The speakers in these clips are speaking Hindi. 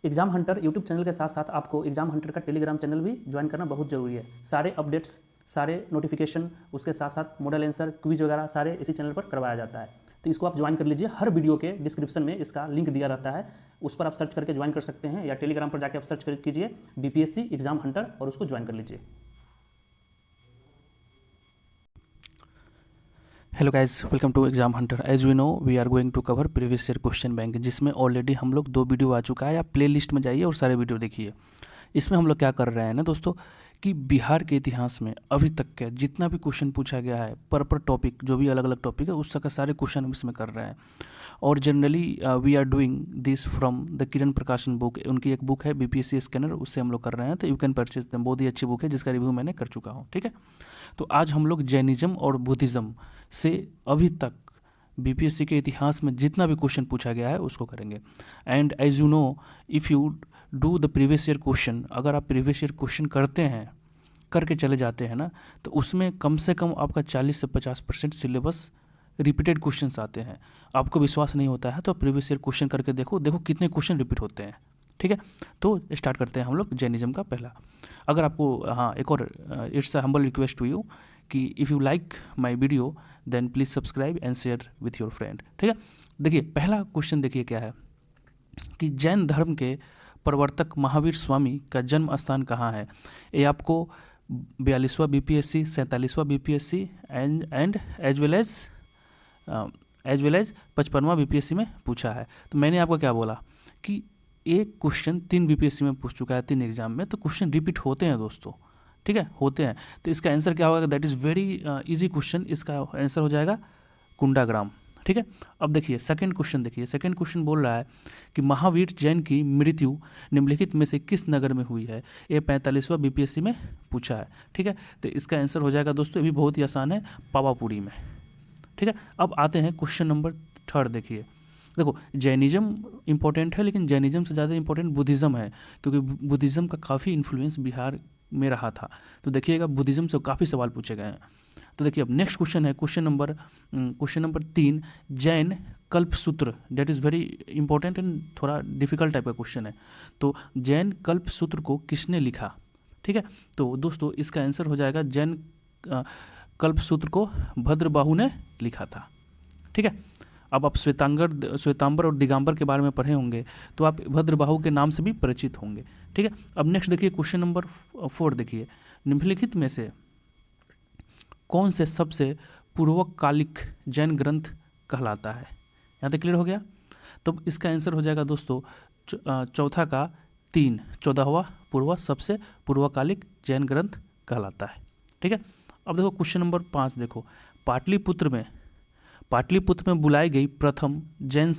एग्जाम हंटर यूट्यूब चैनल के साथ साथ आपको एग्जाम हंटर का टेलीग्राम चैनल भी ज्वाइन करना बहुत ज़रूरी है। सारे अपडेट्स, सारे नोटिफिकेशन, उसके साथ साथ मॉडल आंसर, क्विज वगैरह सारे इसी चैनल पर करवाया जाता है। तो इसको आप ज्वाइन कर लीजिए। हर वीडियो के डिस्क्रिप्शन में इसका लिंक दिया रहता है, उस पर आप सर्च करके ज्वाइन कर सकते हैं, या टेलीग्राम पर जाकर आप सर्च कीजिए बीपीएससी एग्जाम हंटर और उसको ज्वाइन कर लीजिए। Hello guys, welcome to exam hunter. As we know we are going to cover previous year question bank, जिसमें ऑलरेडी हम लोग 2 वीडियो आ चुका है। आप प्ले लिस्ट में जाइए और सारे वीडियो देखिए। इसमें हम लोग क्या कर रहे हैं ना दोस्तों, कि बिहार के इतिहास में अभी तक के जितना भी क्वेश्चन पूछा गया है पर टॉपिक, जो भी अलग अलग टॉपिक है उसका सारे क्वेश्चन हम इसमें कर रहे हैं। और generally we are doing this from the Kiran Prakashan book. उनकी एक बुक है बीपीएससी स्कैनर, उससे हम लोग कर रहे हैं। तो यू कैन परचेज देम, बहुत ही अच्छी बुक है जिसका रिव्यू मैंने कर चुका हूँ। ठीक है, तो आज हम लोग जैनिज्म और बुद्धिज़्म से अभी तक बीपीएससी के इतिहास में जितना भी क्वेश्चन पूछा गया है उसको करेंगे। And as you know, if you do the previous year question, अगर आप प्रीवियस ईयर क्वेश्चन करते हैं, करके चले जाते हैं ना, तो उसमें कम से कम आपका 40 से 50% सिलेबस रिपीटेड क्वेश्चंस आते हैं। आपको विश्वास नहीं होता है तो प्रीवियस ईयर क्वेश्चन करके देखो कितने क्वेश्चन रिपीट होते हैं। ठीक है, तो स्टार्ट करते हैं हम लोग जैनिज्म का पहला। अगर आपको, हाँ, एक और it's a humble request to you कि if you like my video then please subscribe and share with your friend. ठीक है, देखिए पहला क्वेश्चन देखिए क्या है कि जैन धर्म के प्रवर्तक महावीर स्वामी का जन्म स्थान कहाँ है। ये आपको 42वां बीपीएससी, 47वां BPSC and as well as 55वां बीपीएससी में पूछा है। तो मैंने आपको क्या बोला कि एक क्वेश्चन 3 बीपीएससी में पूछ चुका है, 3 एग्जाम में, तो क्वेश्चन रिपीट होते हैं दोस्तों। ठीक है, होते हैं। तो इसका आंसर क्या होगा, that is very easy question. इसका आंसर हो जाएगा कुंडाग्राम। ठीक है, अब देखिए सेकंड क्वेश्चन। देखिए सेकंड क्वेश्चन बोल रहा है कि महावीर जैन की मृत्यु निम्नलिखित में से किस नगर में हुई है। ये 45वां बीपीएससी में पूछा है। ठीक है, तो इसका आंसर हो जाएगा दोस्तों, ये भी बहुत ही आसान है, पावापुरी में। ठीक है, अब आते हैं क्वेश्चन नंबर 3। देखिए, देखो जैनिज्म इंपॉर्टेंट है, लेकिन जैनिज्म से ज़्यादा इंपॉर्टेंट बुद्धिज़्म है, क्योंकि बुद्धिज़्म का काफ़ी इन्फ्लुएंस बिहार में रहा था। तो देखिएगा बुद्धिज़्म से काफ़ी सवाल पूछे गए हैं। तो देखिए अब नेक्स्ट क्वेश्चन है question number 3, Jain Kalpasutra. That is very important and थोड़ा डिफिकल्ट टाइप का क्वेश्चन है। तो जैन कल्पसूत्र को किसने लिखा। ठीक है, तो दोस्तों इसका आंसर हो जाएगा जैन कल्पसूत्र को भद्रबाहु ने लिखा था। ठीक है, अब आप श्वेतांबर और दिगंबर के बारे में पढ़े होंगे, तो आप भद्रबाहु के नाम से भी परिचित होंगे। ठीक है, अब नेक्स्ट देखिए क्वेश्चन नंबर 4। देखिए निम्नलिखित में से कौन से सबसे पूर्वकालिक जैन ग्रंथ कहलाता है। यहाँ तक क्लियर हो गया। तो इसका आंसर हो जाएगा दोस्तों चौथा का 3, 14वां पूर्व सबसे पूर्वकालिक जैन ग्रंथ कहलाता है। ठीक है, अब देखो क्वेश्चन नंबर 5। देखो पाटलिपुत्र में बुलाई गई प्रथम जैन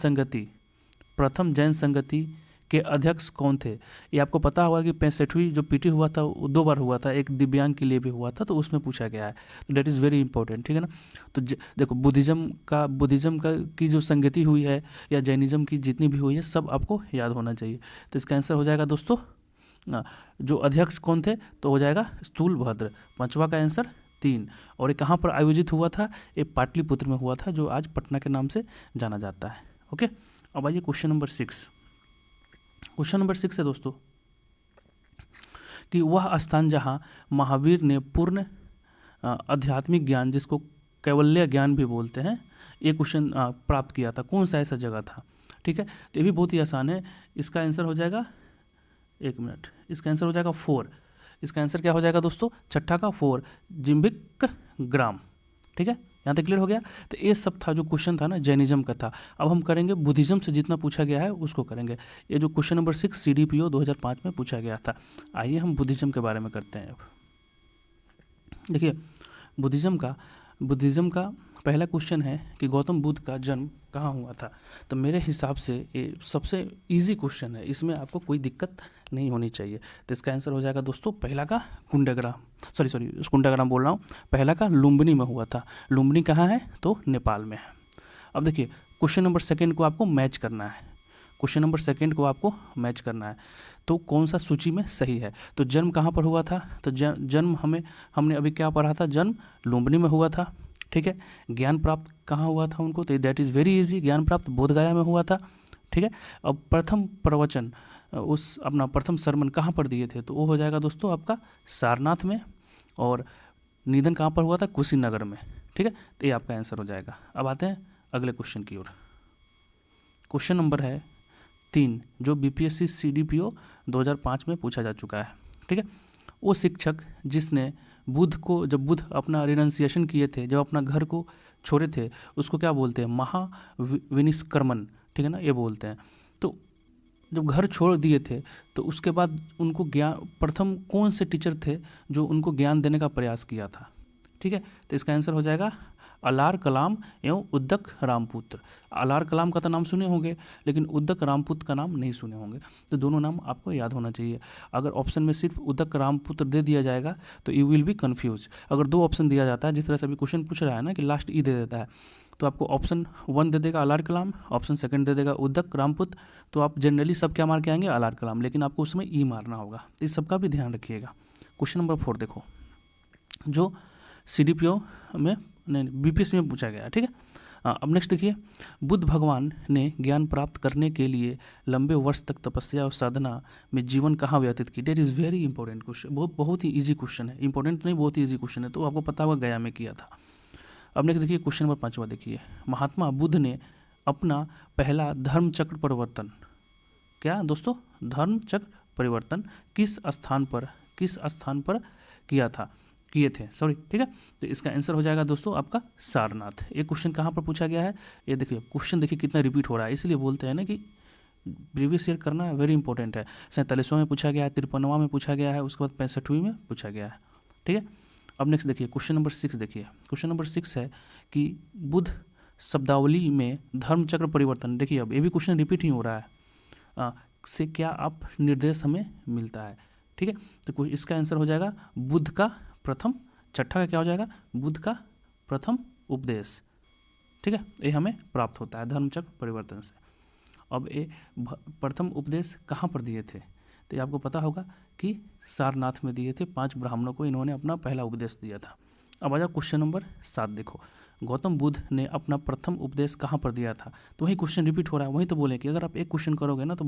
संगति के अध्यक्ष कौन थे। ये आपको पता होगा कि 65वीं जो पीटी हुआ था वो 2 बार हुआ था, एक दिव्यांग के लिए भी हुआ था, तो उसमें पूछा गया है। तो डेट इज़ वेरी इंपॉर्टेंट। ठीक है ना। तो देखो बुद्धिज़्म का की जो संगति हुई है या जैनिज्म की जितनी भी हुई है सब आपको याद होना चाहिए। तो इसका आंसर हो जाएगा दोस्तों, जो अध्यक्ष कौन थे, तो हो जाएगा स्थूलभद्र। 5वां का आंसर 3। और ये कहाँ पर आयोजित हुआ था, ये पाटलिपुत्र में हुआ था, जो आज पटना के नाम से जाना जाता है। ओके, अब आइए क्वेश्चन नंबर 6। क्वेश्चन नंबर 6 है दोस्तों कि वह स्थान जहाँ महावीर ने पूर्ण आध्यात्मिक ज्ञान, जिसको कैवल्य ज्ञान भी बोलते हैं, ये क्वेश्चन प्राप्त किया था, कौन सा ऐसा जगह था। ठीक है, तो ये भी बहुत ही आसान है। इसका आंसर हो जाएगा, एक मिनट, इसका आंसर हो जाएगा 4। इसका आंसर क्या हो जाएगा दोस्तों, छठा का 4, जिम्बिक ग्राम। ठीक है, यहाँ तक क्लियर हो गया। तो ये सब था जो क्वेश्चन था ना जैनिज्म का था। अब हम करेंगे बुद्धिज्म से जितना पूछा गया है उसको करेंगे। ये जो क्वेश्चन नंबर 6 CDPO 2005 में पूछा गया था। आइए हम बुद्धिज्म के बारे में करते हैं। अब देखिए बुद्धिज्म का पहला क्वेश्चन है कि गौतम बुद्ध का जन्म कहाँ हुआ था। तो मेरे हिसाब से ये सबसे इजी क्वेश्चन है, इसमें आपको कोई दिक्कत नहीं होनी चाहिए। तो इसका आंसर हो जाएगा दोस्तों पहला का कुंडाग्राम बोल रहा हूँ, पहला का लुम्बिनी में हुआ था। लुम्बिनी कहाँ है, तो नेपाल में है। अब देखिए क्वेश्चन नंबर 2 को आपको मैच करना है। तो कौन सा सूची में सही है। तो जन्म कहाँ पर हुआ था, तो जन्म हमने अभी क्या पढ़ा था, जन्म लुम्बिनी में हुआ था। ठीक है, ज्ञान प्राप्त कहाँ हुआ था उनको, तो दैट इज़ वेरी इजी, ज्ञान प्राप्त बोधगया में हुआ था। ठीक है, अब प्रथम प्रवचन उस अपना प्रथम सरमन कहाँ पर दिए थे, तो वो हो जाएगा दोस्तों आपका सारनाथ में, और निधन कहाँ पर हुआ था, कुशीनगर में। ठीक है, तो ये आपका आंसर हो जाएगा। अब आते हैं अगले क्वेश्चन की ओर। क्वेश्चन नंबर है 3, जो बीपीएससी सीडीपीओ 2005 में पूछा जा चुका है। ठीक है, वो शिक्षक जिसने बुद्ध को, जब बुद्ध अपना रिनंसिएशन किए थे, जब अपना घर को छोड़े थे, उसको क्या बोलते हैं, महाविनिष्क्रमण। ठीक है ना, ये बोलते हैं। तो जब घर छोड़ दिए थे तो उसके बाद उनको ज्ञान, प्रथम कौन से टीचर थे जो उनको ज्ञान देने का प्रयास किया था। ठीक है, तो इसका आंसर हो जाएगा अलार कलाम एवं उद्दक रामपुत्र। अलार कलाम का तो नाम सुने होंगे, लेकिन उद्दक रामपुत्र का नाम नहीं सुने होंगे, तो दोनों नाम आपको याद होना चाहिए। अगर ऑप्शन में सिर्फ उद्दक रामपुत्र दे दिया जाएगा तो यू विल बी कन्फ्यूज। अगर 2 ऑप्शन दिया जाता है, जिस तरह से अभी क्वेश्चन पूछ रहा है ना कि लास्ट ई दे देता है, तो आपको ऑप्शन 1 दे देगा अलार कलाम, ऑप्शन 2 दे देगा उद्दक रामपुत्र, तो आप जनरली सब क्या मार के आएंगे, अलार कलाम, लेकिन आपको उसमें ई मारना होगा। तो इस सबका भी ध्यान रखिएगा। क्वेश्चन नंबर 4 देखो, जो सीडीपीओ में नहीं बीपीएससी में पूछा गया। ठीक है, अब नेक्स्ट देखिए, बुद्ध भगवान ने ज्ञान प्राप्त करने के लिए लंबे वर्ष तक तपस्या और साधना में जीवन कहाँ व्यतीत की। That is very important question, बहुत ही इजी क्वेश्चन है, इंपॉर्टेंट नहीं, बहुत ही इजी क्वेश्चन है, तो आपको पता होगा गया में किया था। अब नेक्स्ट देखिए क्वेश्चन नंबर 5 देखिए, महात्मा बुद्ध ने अपना पहला धर्म चक्र परिवर्तन, क्या दोस्तों, धर्म चक्र परिवर्तन किस स्थान पर किए थे, सॉरी। ठीक है, तो इसका आंसर हो जाएगा दोस्तों आपका सारनाथ। ये क्वेश्चन कहाँ पर पूछा गया है, ये देखिए क्वेश्चन देखिए कितना रिपीट हो रहा है, इसलिए बोलते हैं ना कि प्रीवियस ईयर करना वेरी इंपॉर्टेंट है। 47वां में पूछा गया है, 53वां में पूछा गया है, उसके बाद 65वीं में पूछा गया है। ठीक है, अब नेक्स्ट देखिए क्वेश्चन नंबर 6 देखिए, क्वेश्चन नंबर 6 है कि बुद्ध शब्दावली में धर्म चक्र परिवर्तन, देखिए अब ये भी क्वेश्चन रिपीट ही हो रहा है, से क्या आप निर्देश हमें मिलता है। ठीक है, तो इसका आंसर हो जाएगा बुद्ध का प्रथम, छठा का क्या हो जाएगा, बुद्ध का प्रथम उपदेश। ठीक है, ये हमें प्राप्त होता है धर्मचक्र परिवर्तन से। अब ये प्रथम उपदेश कहाँ पर दिए थे, तो ये आपको पता होगा कि सारनाथ में दिए थे, 5 ब्राह्मणों को इन्होंने अपना पहला उपदेश दिया था। अब आ जाओ क्वेश्चन नंबर 7 देखो, गौतम बुद्ध ने अपना प्रथम उपदेश कहाँ पर दिया था, तो वही क्वेश्चन रिपीट हो रहा है। वही तो बोले कि अगर आप एक क्वेश्चन करोगे ना तो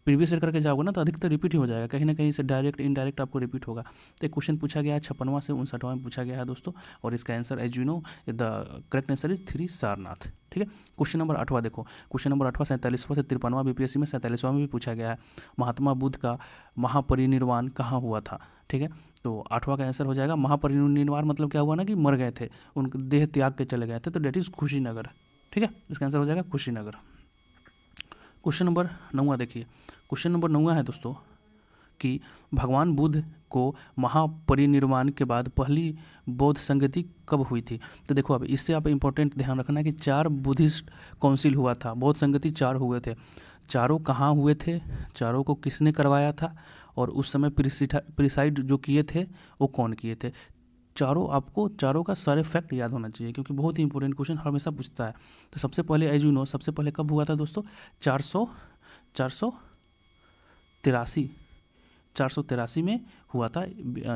प्रीवियस ईयर करके जाओगे ना तो अधिकतर रिपीट ही हो जाएगा, कहीं ना कहीं से डायरेक्ट इनडायरेक्ट आपको रिपीट होगा। तो एक क्वेश्चन पूछा गया है 56वां से 59वां में पूछा गया है दोस्तों, और इसका answer as you know the correct answer is 3 Sarnath. ठीक है, क्वेश्चन नंबर 8वां देखो, क्वेश्चन नंबर 8वां 47वां से 53वां बीपीएससी में 47वां में भी पूछा गया है, महात्मा बुद्ध का महापरिनिर्वाण कहाँ हुआ था। ठीक है, तो 8वां का आंसर हो जाएगा महापरिनिर्वाण, मतलब क्या हुआ ना कि मर गए थे, उनके देह त्याग के चले गए थे, तो डेट इज़ कुशीनगर। ठीक है, इसका आंसर हो जाएगा कुशीनगर। क्वेश्चन नंबर 9 देखिए, क्वेश्चन नंबर 9 है दोस्तों कि भगवान बुद्ध को महापरिनिर्वाण के बाद पहली बौद्ध संगति कब हुई थी। तो देखो अब इससे आप इंपॉर्टेंट ध्यान रखना है कि 4 बुद्धिस्ट काउंसिल हुआ था, बौद्ध संगति 4 हुए थे, चारों कहाँ हुए थे, चारों को किसने करवाया था, और उस समय प्रिसाइड जो किए थे वो कौन किए थे। चारों का सारे फैक्ट याद होना चाहिए, क्योंकि बहुत ही इंपॉर्टेंट क्वेश्चन हमेशा पूछता है। तो सबसे पहले एज यू नो, सबसे पहले कब हुआ था दोस्तों, 483 में हुआ था,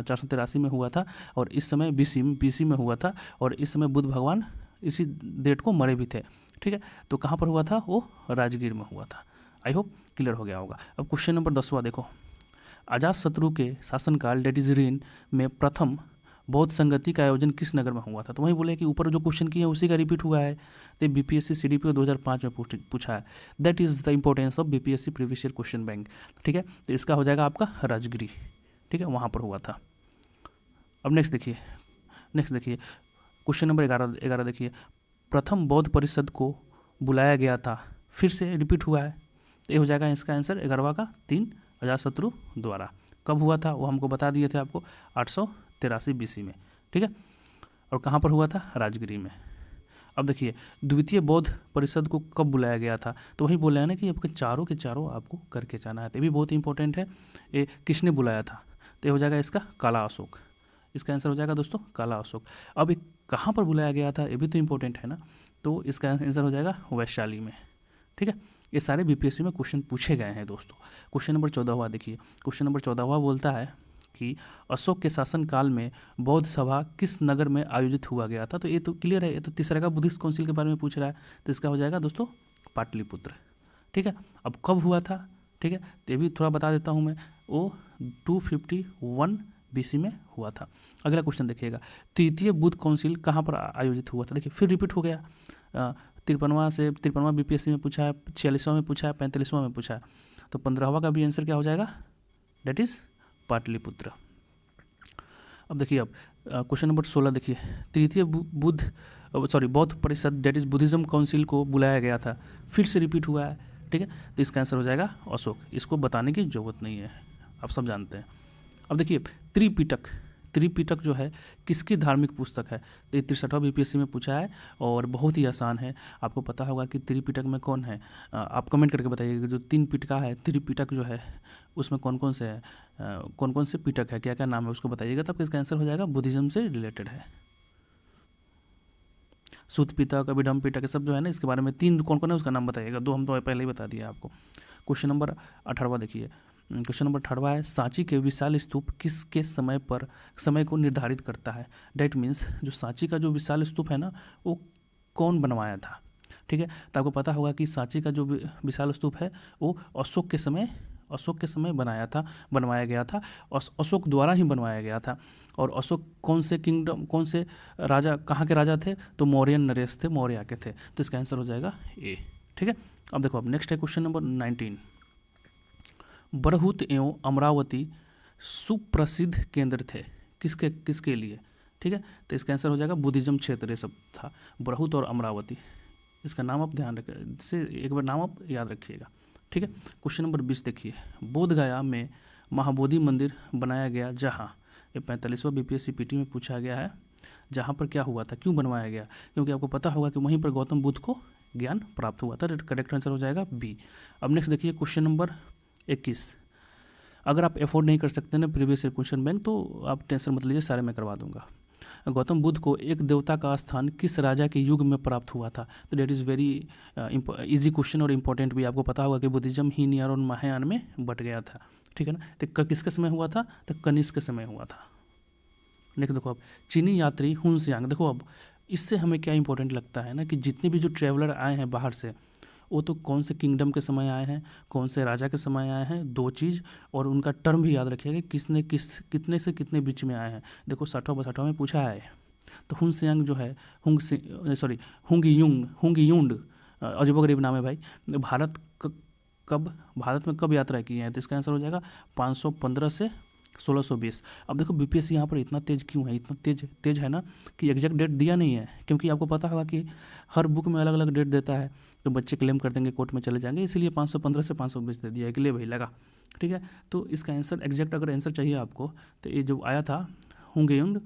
483 में हुआ था, और इस समय बीसी में हुआ था, और इस समय बुद्ध भगवान इसी डेट को मरे भी थे। ठीक है, तो कहाँ पर हुआ था, वो राजगीर में हुआ था। आई होप क्लियर हो गया होगा। अब क्वेश्चन नंबर 10वां देखो, अजातशत्रु के शासनकाल डेट इज रीन में प्रथम बौद्ध संगति का आयोजन किस नगर में हुआ था। तो वही बोले कि ऊपर जो क्वेश्चन किए उसी का रिपीट हुआ है, तो बीपीएससी सीडीपीओ 2005 में पूछा है। That is the importance of BPSC previous year question bank. ठीक है, तो इसका हो जाएगा आपका राजगिरी। ठीक है, वहाँ पर हुआ था। अब नेक्स्ट देखिए क्वेश्चन नंबर 11 देखिए, प्रथम बौद्ध परिषद को बुलाया गया था, फिर से रिपीट हुआ है, तो ये हो जाएगा इसका आंसर 11वां का 3 अजातशत्रु द्वारा। कब हुआ था वो हमको बता दिए थे आपको, 883 बीसी में। ठीक है, और कहाँ पर हुआ था, राजगिरी में। अब देखिए द्वितीय बौद्ध परिषद को कब बुलाया गया था, तो वही बोला है ना कि आपके चारों के चारों आपको करके जाना है, तो ये भी बहुत इंपॉर्टेंट है। ये किसने बुलाया था, तो ये हो जाएगा इसका काला अशोक। इसका आंसर हो जाएगा दोस्तों काला अशोक। अब ये कहाँ पर बुलाया गया था, ये भी तो इंपॉर्टेंट है ना, तो इसका आंसर हो जाएगा वैशाली में। ठीक है, ये सारे बीपीएससी में क्वेश्चन पूछे गए हैं दोस्तों। क्वेश्चन नंबर 14वां देखिए, क्वेश्चन नंबर 14वां बोलता है कि अशोक के शासनकाल में बौद्ध सभा किस नगर में आयोजित हुआ गया था। तो ये तो क्लियर है, ये तो तीसरा का बुद्धिस्ट काउंसिल के बारे में पूछ रहा है, तो इसका हो जाएगा दोस्तों पाटलिपुत्र। ठीक है, अब कब हुआ था, ठीक है, तो ये भी थोड़ा बता देता हूँ मैं, वो 251 BC में हुआ था। अगला क्वेश्चन देखिएगा, तृतीय बुद्ध काउंसिल कहाँ पर आयोजित हुआ था? देखिए फिर रिपीट हो गया, 53वां BPSC में पूछा है, 46वां में पूछा है, 45वां में पूछा है, तो 15वां का भी आंसर क्या हो जाएगा? That is Pataliputra. अब देखिए, अब क्वेश्चन नंबर 16 देखिए, तृतीय बौद्ध परिषद डेट इज बुद्धिज्म काउंसिल को बुलाया गया था, फिर से रिपीट हुआ है, ठीक है, तो इसका आंसर हो जाएगा अशोक। इसको बताने की जरूरत नहीं है, आप सब जानते हैं। अब देखिए, त्रिपिटक जो है किसकी धार्मिक पुस्तक है? तो ये 63वां BPSC में पूछा है और बहुत ही आसान है, आपको पता होगा कि त्रिपिटक में कौन है। आप कमेंट करके बताइएगा, जो 3 पिटका है, त्रिपिटक जो है उसमें कौन कौन से है, कौन कौन से पिटक है, क्या क्या नाम है, उसको बताइएगा, तब इसका आंसर हो जाएगा बुद्धिज्म से रिलेटेड है। सूत पिटक, अभिधम पिटक, सब जो है ना, इसके बारे में 3 कौन कौन है उसका नाम बताइएगा, 2 हम तो पहले ही बता दिया आपको। क्वेश्चन नंबर 18वां देखिए, क्वेश्चन नंबर 18वां है, सांची के विशाल स्तूप किसके समय को निर्धारित करता है? डेट मीन्स जो सांची का जो विशाल स्तूप है ना, वो कौन बनवाया था? ठीक है, तो आपको पता होगा कि सांची का जो विशाल स्तूप है वो अशोक के समय बनवाया गया था, अशोक द्वारा ही बनवाया गया था। और अशोक कौन से राजा, कहाँ के राजा थे? तो मौर्यन नरेश थे, मौर्य के थे, तो इसका आंसर हो जाएगा ए। ठीक है, अब देखो, अब नेक्स्ट है क्वेश्चन नंबर 19, बरहुत एवं अमरावती सुप्रसिद्ध केंद्र थे किसके लिए? ठीक है, तो इसका आंसर हो जाएगा बुद्धिज्म क्षेत्र, ये सब था, बरहुत और अमरावती। इसका नाम आप ध्यान रखें, इससे एक बार नाम आप याद रखिएगा। ठीक है, क्वेश्चन नंबर 20 देखिए, बोधगया में महाबोधि मंदिर बनाया गया जहाँ, ये 45वां BPSC PT में पूछा गया है, जहाँ पर क्या हुआ था, क्यों बनवाया गया? क्योंकि आपको पता होगा कि वहीं पर गौतम बुद्ध को ज्ञान प्राप्त हुआ था। करेक्ट आंसर हो जाएगा बी। अब नेक्स्ट देखिए क्वेश्चन नंबर 21, अगर आप अफोर्ड नहीं कर सकते ना प्रीवियस ईयर क्वेश्चन बैंक, तो आप टेंशन मत लीजिए, सारे मैं करवा दूंगा। गौतम बुद्ध को एक देवता का स्थान किस राजा के युग में प्राप्त हुआ था? तो that is very easy question और इम्पोर्टेंट भी। आपको पता होगा कि बुद्धिज्म हीन और महायान में बट गया था, ठीक है ना। तो किसके समय हुआ था? तो कनिष्क के समय हुआ था। नेक्स्ट देखो, अब चीनी यात्री हुनसियांग, देखो अब इससे हमें क्या इंपॉर्टेंट लगता है ना, कि जितने भी जो ट्रैवलर आए हैं बाहर से, वो तो कौन से किंगडम के समय आए हैं, कौन से राजा के समय आए हैं, 2 चीज़, और उनका टर्म भी याद रखिएगा, कितने से कितने बीच में आए हैं। देखो 60वां में पूछा है, तो हुनसियांग जो है, हुंगयुंड, अजब-ओ-गरीब नाम है भाई, भारत में कब यात्रा की है? तो इसका आंसर हो जाएगा 515 से 1620। अब देखो बीपीएससी यहाँ पर इतना तेज क्यों है, इतना तेज है ना, कि एग्जैक्ट डेट दिया नहीं है, क्योंकि आपको पता होगा कि हर बुक में अलग अलग डेट देता है, तो बच्चे क्लेम कर देंगे, कोर्ट में चले जाएंगे, इसलिए 515 से 520 दे दिया है कि ले भाई लगा, ठीक है। तो इसका आंसर एग्जैक्ट अगर आंसर चाहिए आपको, तो ये जो आया था हुंगयुंग,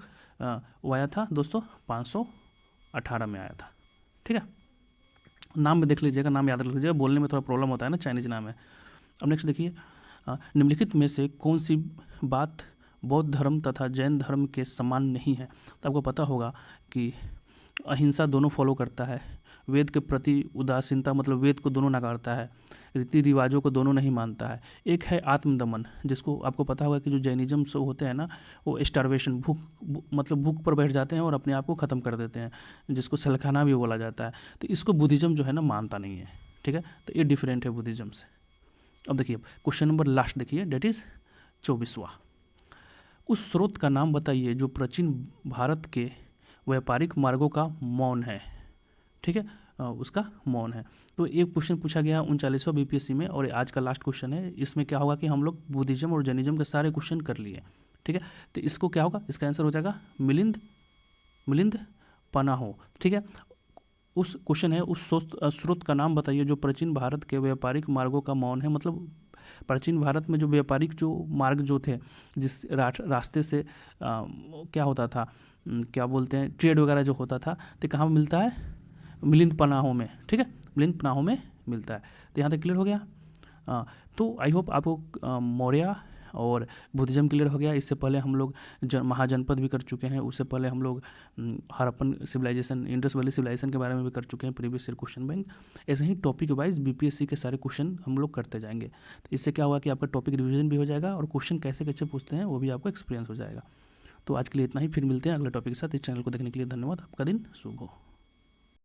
वो आया था दोस्तों 518 में आया था, ठीक है। नाम में देख लीजिएगा, नाम याद रख लीजिएगा, बोलने में थोड़ा प्रॉब्लम होता है ना, चाइनीज नाम है। अब नेक्स्ट देखिए, निम्नलिखित में से कौन सी बात बौद्ध धर्म तथा जैन धर्म के समान नहीं है? तो आपको पता होगा कि अहिंसा दोनों फॉलो करता है, वेद के प्रति उदासीनता मतलब वेद को दोनों नकारता है, रीति रिवाजों को दोनों नहीं मानता है। एक है आत्मदमन, जिसको आपको पता होगा कि जो जैनिज्म से होते हैं ना, वो स्टारवेशन, भूख पर बैठ जाते हैं और अपने आप को ख़त्म कर देते हैं, जिसको सलखाना भी बोला जाता है। तो इसको बुद्धिज्म जो है ना मानता नहीं है, ठीक है। तो ये डिफरेंट है बुद्धिज्म से। अब देखिए क्वेश्चन नंबर लास्ट देखिए, डेट इज़ 24वां। उस स्रोत का नाम बताइए जो प्राचीन भारत के व्यापारिक मार्गों का मौन है, ठीक है, उसका मौन है। तो एक क्वेश्चन पूछा गया 39वां बीपीएससी में, और आज का लास्ट क्वेश्चन है। इसमें क्या होगा कि हम लोग बुद्धिज्म और जैनिज्म के सारे क्वेश्चन कर लिए, ठीक है। तो इसको क्या होगा, इसका आंसर हो जाएगा मिलिंद पनाहो, ठीक है। उस क्वेश्चन है, उस स्रोत का नाम बताइए जो प्राचीन भारत के व्यापारिक मार्गों का मौन है, मतलब प्राचीन भारत में जो व्यापारिक जो मार्ग जो थे, जिस रास्ते से क्या होता था, क्या बोलते हैं, ट्रेड वगैरह जो होता था, तो कहाँ मिलता है? मिलिंद पनाहों में, ठीक है, मिलिंद पनाहों में मिलता है। तो यहाँ तक क्लियर हो गया। तो आई होप आपको मौर्य और बुद्धिज्म क्लियर हो गया। इससे पहले हम लोग महाजनपद भी कर चुके हैं, उससे पहले हम लोग Harappan civilisation, Indus valley civilisation के बारे में भी कर चुके हैं प्रीवियस ईयर क्वेश्चन बैंक। ऐसे ही टॉपिक वाइज बीपीएससी के सारे क्वेश्चन हम लोग करते जाएंगे। तो इससे क्या हुआ कि आपका टॉपिक रिविजन भी हो जाएगा और क्वेश्चन कैसे कैसे पूछते हैं वो भी आपको एक्सपीरियंस हो जाएगा। तो आज के लिए इतना ही, फिर मिलते हैं अगले टॉपिक के साथ। इस चैनल को देखने के लिए धन्यवाद। आपका दिन शुभ हो।